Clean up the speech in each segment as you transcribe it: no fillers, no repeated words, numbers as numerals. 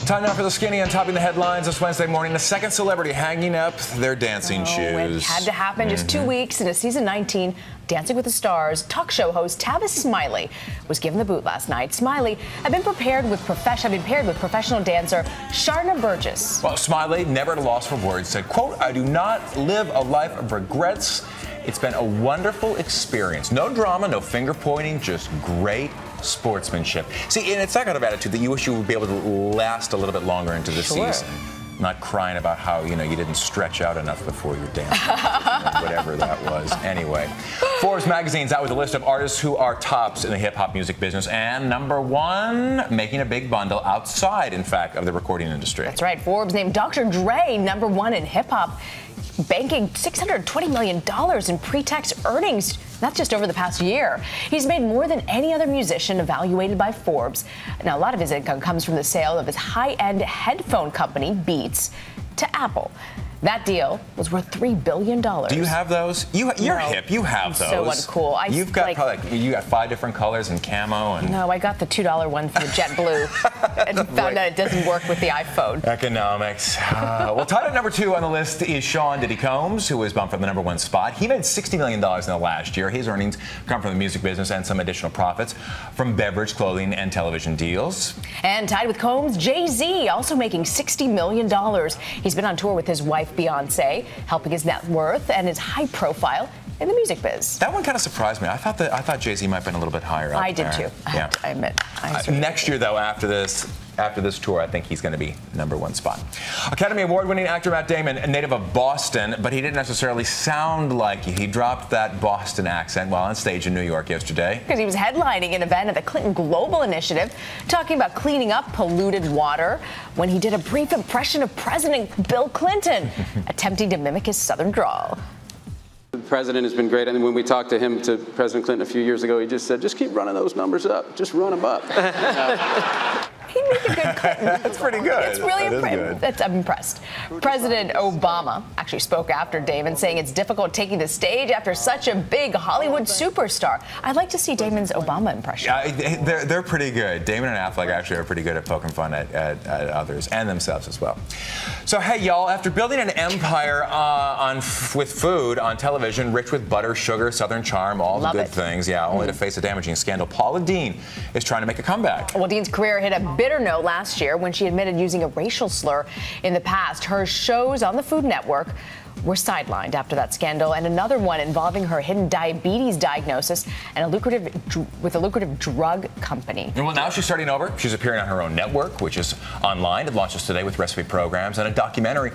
Time now for the skinny on topping the headlines this Wednesday morning. The second celebrity hanging up their dancing shoes. It had to happen. Just 2 weeks into season 19, Dancing with the Stars, talk show host Tavis Smiley was given the boot last night. Smiley had been paired with professional dancer Sharna Burgess. Well, Smiley, never at a loss for words, said, quote, "I do not live a life of regrets. It's been a wonderful experience. No drama, no finger pointing, just great sportsmanship." See, and it's that kind of attitude that you wish you would be able to last a little bit longer into the season. Not crying about how, you didn't stretch out enough before your dance, whatever that was. Anyway, Forbes magazine's out with a list of artists who are tops in the hip-hop music business, and number one, making a big bundle outside, in fact, of the recording industry. That's right. Forbes named Dr. Dre number one in hip-hop, banking $620 million in pre-tax earnings. That's just over the past year. He's made more than any other musician evaluated by Forbes. Now, a lot of his income comes from the sale of his high-end headphone company, Beats, to Apple. That deal was worth $3 billion. Do you have those? You're hip. You have those. So uncool. You've got you got 5 different colors and camo. And no, I got the $2 one for the JetBlue and found out it doesn't work with the iPhone. Economics. Well, tied at number 2 on the list is Sean Diddy Combs, who was bumped from the number 1 spot. He made $60 million in the last year. His earnings come from the music business and some additional profits from beverage, clothing, and television deals. And tied with Combs, Jay-Z, also making $60 million. He's been on tour with his wife, Beyonce, helping his net worth and his high profile in the music biz. That one kind of surprised me. I thought Jay-Z might have been a little bit higher up I did there. too. I have to admit. Next year, though, after this tour, I think he's going to be number 1 spot. Academy Award-winning actor Matt Damon, a native of Boston, but he didn't necessarily sound like he dropped that Boston accent while on stage in New York yesterday. Because he was headlining an event at the Clinton Global Initiative, talking about cleaning up polluted water, when he did a brief impression of President Bill Clinton, attempting to mimic his southern drawl. The president has been great, and when we talked to him, to President Clinton a few years ago, he just said, just keep running those numbers up. Just run them up. He'd make a good Clinton. That's pretty good. It's really impressive. I'm impressed. President Obama actually spoke after Damon, saying it's difficult taking the stage after such a big Hollywood superstar. I'd like to see Damon's Obama impression. Yeah, they're pretty good. Damon and Affleck actually are pretty good at poking fun at others and themselves as well. So, hey, y'all, after building an empire with food on television, rich with butter, sugar, Southern charm, all the good things, only to face a damaging scandal, Paula Deen is trying to make a comeback. Well, Deen's career hit a bitter note last year when she admitted using a racial slur in the past. Her shows on the Food Network were sidelined after that scandal, and another one involving her hidden diabetes diagnosis and a lucrative drug company. Well, now she's starting over. She's appearing on her own network, which is online. It launches today with recipe programs and a documentary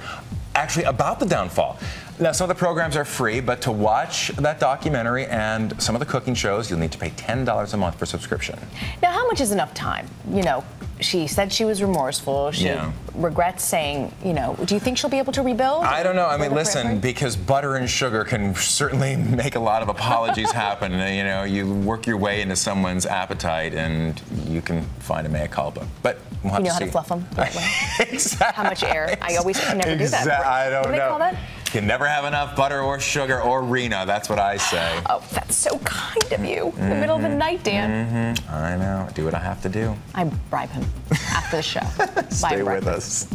actually about the downfall. Now, some of the programs are free, but to watch that documentary and some of the cooking shows, you'll need to pay $10 a month for subscription. Now, how much is enough time? She said she was remorseful. She regrets saying, do you think she'll be able to rebuild? I don't know. I mean, listen, because butter and sugar can certainly make a lot of apologies happen. You work your way into someone's appetite and you can find a mea culpa. But we'll have to see. How to fluff them the right way? Exactly. How much air? I always can never do that. I don't know. What do they call that? You can never have enough butter or sugar or Rena. That's what I say. Oh, that's so kind of you. In the middle of the night, Dan. I know. Do what I have to do. I bribe him after the show. Stay with us.